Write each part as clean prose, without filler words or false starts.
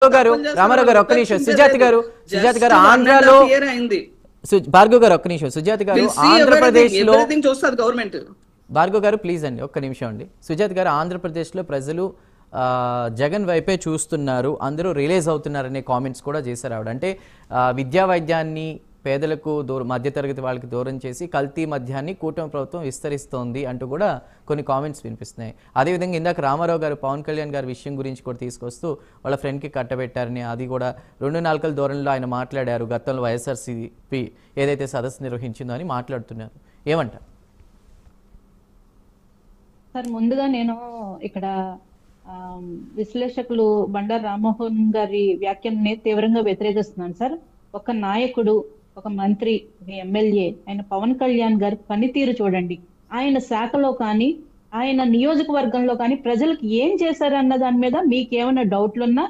రామారావు గారు ఒక్క నిమిషం. సుజాత గారు ఆంధ్రాలో భార్గవ్ గారు ఒక్క నిమిషం. సుజాత గారు ఆంధ్రప్రదేశ్ లో భార్గవ్ గారు ప్లీజ్ అండి ఒక్క నిమిషం అండి. సుజాత గారు ఆంధ్రప్రదేశ్ లో ప్రజలు జగన్ వైపే చూస్తున్నారు, అందరూ రిలీజ్ అవుతున్నారనే కామెంట్స్ కూడా చేశారు ఆవిడ. అంటే విద్యా వైద్యాన్ని పేదలకు మధ్యతరగతి వాళ్ళకి దూరం చేసి కల్తీ మద్యాన్ని కూటమి ప్రభుత్వం విస్తరిస్తోంది అంటూ కూడా కొన్ని కామెంట్స్ వినిపిస్తున్నాయి. అదేవిధంగా ఇందాక రామారావు గారు పవన్ కళ్యాణ్ గారి విషయం గురించి కూడా తీసుకొస్తూ వాళ్ళ ఫ్రెండ్కి కట్టబెట్టారని, అది కూడా 2 నాలుకల ధోరణిలో ఆయన మాట్లాడారు. గతంలో వైఎస్ఆర్సీపీ ఏదైతే సదస్సు నిర్వహించిందో అని మాట్లాడుతున్నారు, ఏమంటారు సార్? ముందుగా నేను ఇక్కడ విశ్లేషకులు బండారు రామ్మోహన్ గారి వ్యాఖ్యల్ని తీవ్రంగా వ్యతిరేకిస్తున్నాను సార్. ఒక నాయకుడు, ఒక మంత్రి, ఒక ఎమ్మెల్యే అయిన పవన్ కళ్యాణ్ గారి పనితీరు చూడండి. ఆయన శాఖలో కానీ ఆయన నియోజకవర్గంలో కానీ ప్రజలకు ఏం చేశారన్న దాని మీద మీకు ఏమైనా డౌట్లున్నా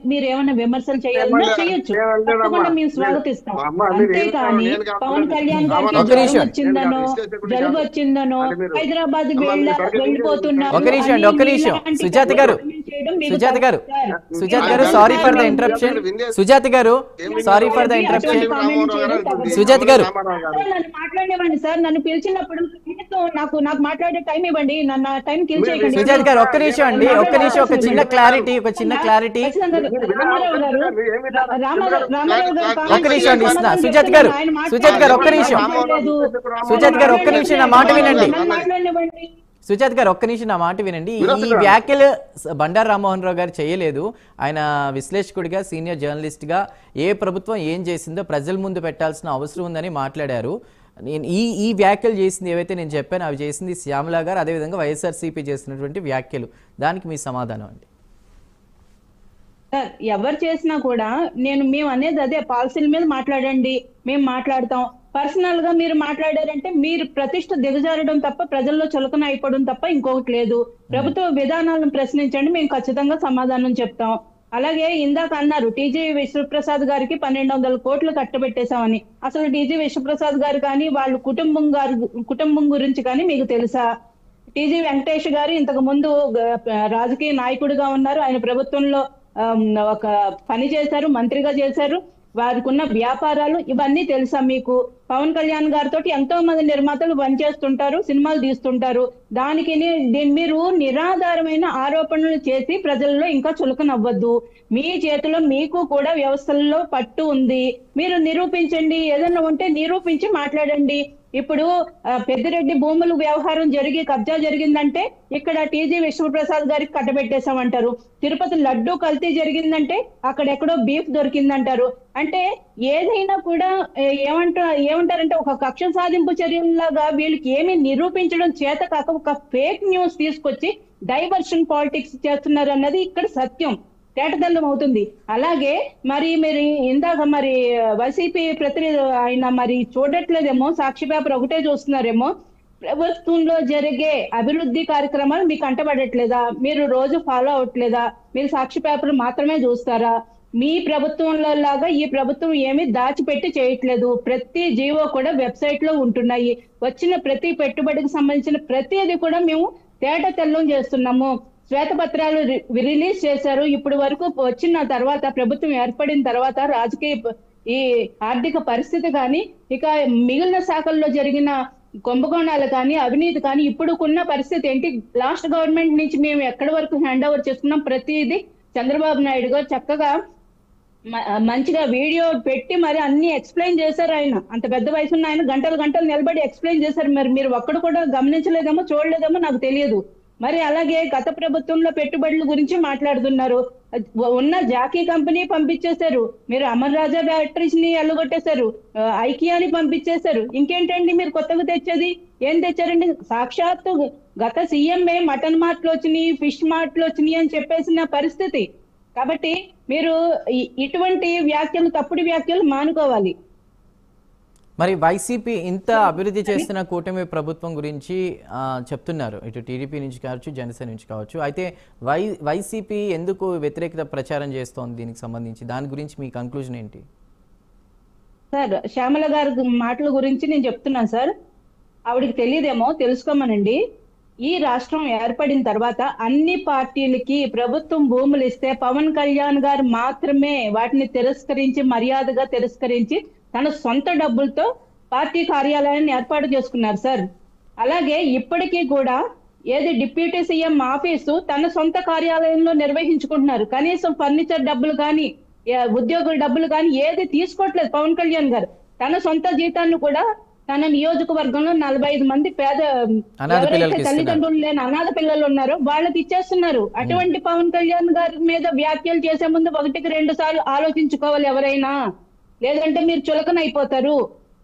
మీరు ఏమైనా విమర్శలు చేయాలన్నా చేయొచ్చు, తప్పకుండా మేము స్వాగతిస్తాం. అంతేకాని పవన్ కళ్యాణ్ గారికి జ్వరం వచ్చిందనో జలుబు వచ్చిందనో హైదరాబాద్ వెళ్ళిపోతున్నారు. సుజాత గారు సారీ ఫర్ ద ఇంటరప్షన్. నన్ను మాట్లాడేవాడిని సార్, నన్ను పిలిచినప్పుడు నాకు మాట్లాడే టైం ఇవ్వండి, నన్ను టైం కిల్ చేయకండి. సుజాత గారు ఒక్క నిమిషం అండి, ఒక చిన్న క్లారిటీ రామారావు గారు ఒక్క నిమిషం అండి ఇస్తున్నా. సుజాత గారు ఒక్క నిమిషం నా మాట వినండి. సుజాత్ గారు ఒక్క నిమిషం నా మాట వినండి. ఈ వ్యాఖ్యలు బండారు రామ్మోహన్ రావు గారు చేయలేదు. ఆయన విశ్లేషకుడిగా, సీనియర్ జర్నలిస్ట్గా ఏ ప్రభుత్వం ఏం చేసిందో ప్రజల ముందు పెట్టాల్సిన అవసరం ఉందని మాట్లాడారు. నేను ఈ వ్యాఖ్యలు చేసింది ఏవైతే నేను చెప్పాను అవి చేసింది శ్యామల గారు, అదేవిధంగా వైఎస్ఆర్సీపీ చేసినటువంటి వ్యాఖ్యలు. దానికి మీ సమాధానం అండి. సార్ ఎవరు చేసినా కూడా మేము అనేది అదే, పాలసీల మీద మాట్లాడండి, మేము మాట్లాడతాం. పర్సనల్ గా మీరు మాట్లాడారంటే మీరు ప్రతిష్ట దిగజారడం తప్ప, ప్రజల్లో చులకన అయిపోవడం తప్ప ఇంకొకటి లేదు. ప్రభుత్వ విధానాలను ప్రశ్నించండి, మేము ఖచ్చితంగా సమాధానం చెప్తాం. అలాగే ఇందాక అన్నారు టీజీ విశ్వప్రసాద్ గారికి 1200 కోట్లు కట్టబెట్టేశామని. అసలు టీజీ విశ్వప్రసాద్ గారు కానీ వాళ్ళ కుటుంబం గురించి కానీ మీకు తెలుసా? టీజీ వెంకటేష్ గారు ఇంతకు ముందు రాజకీయ నాయకుడిగా ఉన్నారు, ఆయన ప్రభుత్వంలో ఒక పని చేశారు, మంత్రిగా చేశారు. వారికి ఉన్న వ్యాపారాలు ఇవన్నీ తెలుసా మీకు? పవన్ కళ్యాణ్ గారితో ఎంతో మంది నిర్మాతలు పనిచేస్తుంటారు, సినిమాలు తీస్తుంటారు. దానికి మీరు నిరాధారమైన ఆరోపణలు చేసి ప్రజల్లో ఇంకా చులకనవ్వద్దు. మీ చేతిలో మీకు కూడా వ్యవస్థల్లో పట్టు ఉంది, మీరు నిరూపించండి. ఏదన్నా ఉంటే నిరూపించి మాట్లాడండి. ఇప్పుడు పెద్దిరెడ్డి భూములు వ్యవహారం జరిగి కబ్జా జరిగిందంటే ఇక్కడ టీజీ విశ్వప్రసాద్ గారికి కట్టబెట్టేశామంటారు. తిరుపతి లడ్డూ కల్తీ జరిగిందంటే అక్కడెక్కడో బీఫ్ దొరికిందంటారు. అంటే ఏదైనా కూడా ఏమంటారంటే ఒక కక్ష సాధింపు చర్యలాగా వీళ్ళకి ఏమి నిరూపించడం చేత కాక ఒక ఫేక్ న్యూస్ తీసుకొచ్చి డైవర్షన్ పాలిటిక్స్ చేస్తున్నారు అన్నది ఇక్కడ సత్యం, తేటతెల్లం అవుతుంది. అలాగే మీరు ఇందాక వైసీపీ ప్రతినిధి ఆయన చూడట్లేదేమో, సాక్షి పేపర్ ఒకటే చూస్తున్నారేమో. ప్రభుత్వంలో జరిగే అభివృద్ధి కార్యక్రమాలు మీకు అంటబడట్లేదా? మీరు రోజు ఫాలో అవట్లేదా? మీరు సాక్షి పేపర్ మాత్రమే చూస్తారా? మీ ప్రభుత్వంలో లాగా ఈ ప్రభుత్వం ఏమీ దాచిపెట్టి చేయట్లేదు. ప్రతి జీవో కూడా వెబ్సైట్ లో ఉంటున్నాయి. వచ్చిన ప్రతి పెట్టుబడికి సంబంధించిన ప్రతిది కూడా మేము తేటతెల్లం చేస్తున్నాము. శ్వేతపత్రాలు రిలీజ్ చేశారు. ఇప్పుడు వరకు వచ్చిన తర్వాత, ప్రభుత్వం ఏర్పడిన తర్వాత రాజకీయ ఈ ఆర్థిక పరిస్థితి కానీ, ఇక మిగిలిన శాఖల్లో జరిగిన కుంభకోణాలు కానీ, అవినీతి కానీ ఇప్పుడుకున్న పరిస్థితి ఏంటి? లాస్ట్ గవర్నమెంట్ నుంచి మేము ఎక్కడి వరకు హ్యాండ్ ఓవర్ చేసుకున్నాం ప్రతిదీ చంద్రబాబు నాయుడు గారు చక్కగా మంచిగా వీడియో పెట్టి అన్ని ఎక్స్ప్లెయిన్ చేశారు. ఆయన అంత పెద్ద వయసున్న ఆయన గంటలు నిలబడి ఎక్స్ప్లెయిన్ చేశారు. మీరు ఒక్కడు కూడా గమనించలేదేమో, చూడలేదేమో నాకు తెలియదు. అలాగే గత ప్రభుత్వంలో పెట్టుబడుల గురించి మాట్లాడుతున్నారు. ఉన్న జాకీ కంపెనీ పంపించేశారు, మీరు అమర్ రాజా బ్యాటరీస్ ని ఎల్లగొట్టేశారు, ఐకియాని పంపించేశారు. ఇంకేంటండి మీరు కొత్తగా తెచ్చేది? ఏం తెచ్చారండి? సాక్షాత్తు గత సీఎంఏ మటన్ మార్ట్లు వచ్చినాయి, ఫిష్ మార్ట్లు వచ్చినాయి అని చెప్పేసిన పరిస్థితి. కాబట్టి మీరు ఇటువంటి వ్యాఖ్యలు, తప్పుడు వ్యాఖ్యలు మానుకోవాలి. మరి వైసీపీ ఇంత అభివృద్ధి చేస్తున్న కూటమి ప్రభుత్వం గురించి చెప్తున్నారు, ఇటు టీడీపీ నుంచి కావచ్చు, జనసేన నుంచి కావచ్చు. అయితే వైసీపీ ఎందుకు వ్యతిరేకత ప్రచారం చేస్తోంది దీనికి సంబంధించి? దాని గురించి మీ కంక్లూజన్ ఏంటి? సార్ శ్యామల గారి మాటల గురించి నేను చెప్తున్నాను సార్. ఆవిడికి తెలియదేమో, తెలుసుకోమనండి. ఈ రాష్ట్రం ఏర్పడిన తర్వాత అన్ని పార్టీలకి ప్రభుత్వం భూములు ఇస్తే పవన్ కళ్యాణ్ గారు మాత్రమే వాటిని తిరస్కరించి, మర్యాదగా తిరస్కరించి తన సొంత డబ్బులతో పార్టీ కార్యాలయాన్ని ఏర్పాటు చేసుకున్నారు సార్. అలాగే ఇప్పటికీ కూడా ఏది డిప్యూటీ సీఎం ఆఫీసు తన సొంత కార్యాలయంలో నిర్వహించుకుంటున్నారు. కనీసం ఫర్నిచర్ డబ్బులు కానీ, ఉద్యోగుల డబ్బులు కానీ ఏది తీసుకోవట్లేదు పవన్ కళ్యాణ్ గారు. తన సొంత జీతాన్ని కూడా తన నియోజకవర్గంలో 45 మంది పేద ఎవరైతే తల్లిదండ్రులు లేని అనాథ పిల్లలు ఉన్నారో వాళ్ళకి ఇచ్చేస్తున్నారు. అటువంటి పవన్ కళ్యాణ్ గారి మీద వ్యాఖ్యలు చేసే ముందు 1-2 సార్లు ఆలోచించుకోవాలి ఎవరైనా, లేదంటే మీరు చులకనైపోతారు.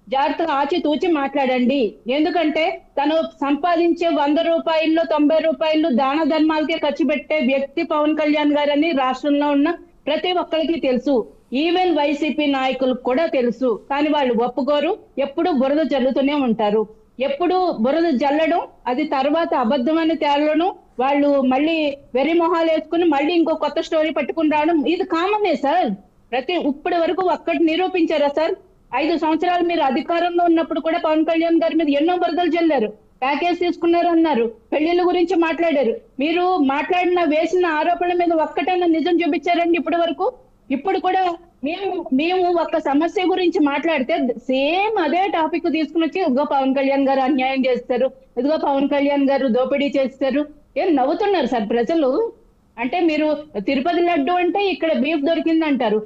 జాగ్రత్తగా ఆచితూచి మాట్లాడండి. ఎందుకంటే తను సంపాదించే 100 రూపాయల్లో 90 రూపాయలు దాన ధర్మాలకే ఖర్చు పెట్టే వ్యక్తి పవన్ కళ్యాణ్ గారని రాష్ట్రంలో ఉన్న ప్రతి ఒక్కరికి తెలుసు. ఈవెన్ వైసీపీ నాయకులకు కూడా తెలుసు. కానీ వాళ్ళు ఒప్పుకోరు. ఎప్పుడు బురద జల్లుతూనే ఉంటారు. ఎప్పుడు బురద జల్లడం, అది తర్వాత అబద్ధమని తేలడం, వాళ్ళు మళ్ళీ వెర్రి మొహాలు వేసుకుని మళ్ళీ ఇంకో కొత్త స్టోరీ పట్టుకుని రావడం ఇది కామనే సార్. ఇప్పటి వరకు ఒక్కటి నిరూపించారా సార్? 5 సంవత్సరాలు మీరు అధికారంలో ఉన్నప్పుడు కూడా పవన్ కళ్యాణ్ గారి మీద ఎన్నో బురదలు జల్లారు. ప్యాకేజ్ తీసుకున్నారు అన్నారు, పెళ్లిళ్ళ గురించి మాట్లాడారు. మీరు వేసిన ఆరోపణల మీద ఒక్కటైనా నిజం చూపించారండి ఇప్పటి వరకు? ఇప్పుడు కూడా మేము ఒక సమస్య గురించి మాట్లాడితే సేమ్ అదే టాపిక్ తీసుకుని వచ్చి ఇదిగో పవన్ కళ్యాణ్ గారు అన్యాయం చేస్తారు, ఇదిగో పవన్ కళ్యాణ్ గారు దోపిడీ చేస్తారు. ఏం నవ్వుతున్నారు సార్ ప్రజలు? అంటే మీరు తిరుపతి లడ్డు అంటే ఇక్కడ బీఫ్ దొరికింది అంటారు,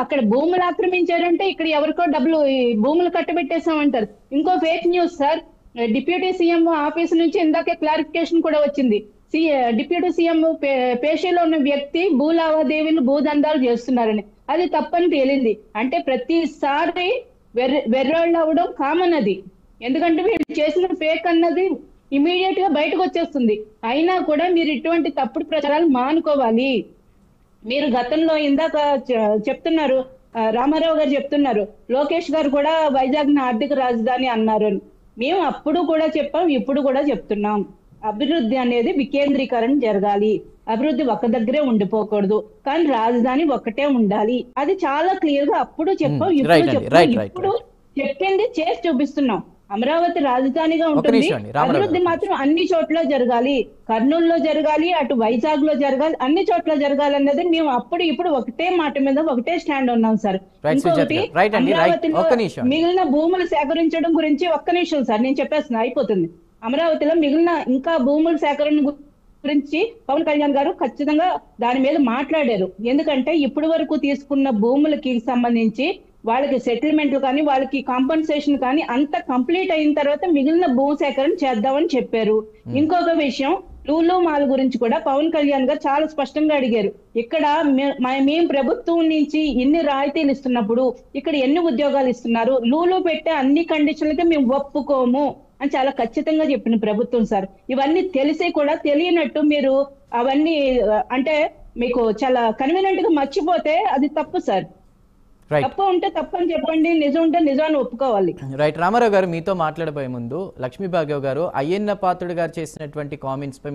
అక్కడ భూములు ఆక్రమించారంటే ఇక్కడ ఎవరికో డబ్బులు భూములు కట్టబెట్టేసామంటారు. ఇంకో fake news sir, deputy CM office నుంచి ఇందాకే క్లారిఫికేషన్ కూడా వచ్చింది. డిప్యూటీ సీఎం పేషీలో ఉన్న వ్యక్తి భూ లావాదేవీలు, భూదందాలు చేస్తున్నారని. అది తప్పని తేలింది. అంటే ప్రతిసారి వెర్రోళ్ళు అవ్వడం కామన్ అది. ఎందుకంటే వీళ్ళు చేసిన ఫేక్ అన్నది ఇమీడియట్ గా బయటకు వచ్చేస్తుంది. అయినా కూడా మీరు ఇటువంటి తప్పుడు ప్రచారాలు మానుకోవాలి. మీరు గతంలో ఇందాక చెప్తున్నారు, రామారావు గారు చెప్తున్నారు, లోకేష్ గారు కూడా వైజాగ్ ని ఆర్థిక రాజధాని అన్నారు అని. మేము అప్పుడు కూడా చెప్పాం, ఇప్పుడు కూడా చెప్తున్నాం. అభివృద్ధి అనేది వికేంద్రీకరణ జరగాలి. అభివృద్ధి ఒక దగ్గరే ఉండిపోకూడదు, కానీ రాజధాని ఒక్కటే ఉండాలి. అది చాలా క్లియర్ గా అప్పుడు చెప్పాం, ఇప్పుడు చెప్పింది చేసి చూపిస్తున్నాం. అమరావతి రాజధానిగా ఉంటుంది, అభివృద్ధి మాత్రం అన్ని చోట్ల జరగాలి. కర్నూలులో జరగాలి, అటు వైజాగ్ లో జరగాలి, అన్ని చోట్ల జరగాలి అన్నది మేము అప్పుడు ఇప్పుడు ఒకటే మాట మీద ఒకటే స్టాండ్ ఉన్నాం సార్. ఇంకొకటి, అమరావతిలో మిగిలిన భూములు సేకరించడం గురించి ఒక్క నిమిషం సార్, నేను చెప్పేస్తున్నా అయిపోతుంది. అమరావతిలో మిగిలిన ఇంకా భూముల సేకరణ గురించి పవన్ కళ్యాణ్ గారు ఖచ్చితంగా దాని మీద మాట్లాడారు. ఎందుకంటే ఇప్పటి వరకు తీసుకున్న భూములకి సంబంధించి వాళ్ళకి సెటిల్మెంట్లు కానీ, వాళ్ళకి కాంపన్సేషన్ కానీ అంత కంప్లీట్ అయిన తర్వాత మిగిలిన భూ సేకరణ చేద్దామని చెప్పారు. ఇంకొక విషయం, లూలు మాల్ గురించి కూడా పవన్ కళ్యాణ్ గారు చాలా స్పష్టంగా అడిగారు. ఇక్కడ మేము ప్రభుత్వం నుంచి ఇన్ని రాయితీలు ఇస్తున్నప్పుడు ఇక్కడ ఎన్ని ఉద్యోగాలు ఇస్తున్నారు, లూలు పెట్టే అన్ని కండిషన్లకి మేము ఒప్పుకోము అని చాలా ఖచ్చితంగా చెప్పిన ప్రభుత్వం సార్. ఇవన్నీ తెలిసి కూడా తెలియనట్టు మీరు అవన్నీ అంటే మీకు చాలా కన్వీనియంట్ గా మర్చిపోతే అది తప్పు సార్. తప్పు ఉంటే తప్పని చెప్పండి, నిజం ఉంటే నిజాన్ని ఒప్పుకోవాలి. రైట్. రామారావు గారు, మీతో మాట్లాడబోయే ముందు లక్ష్మీ భార్గవ్ గారు అయ్యన్న పాత్రుడు గారు చేసినటువంటి కామెంట్స్ పై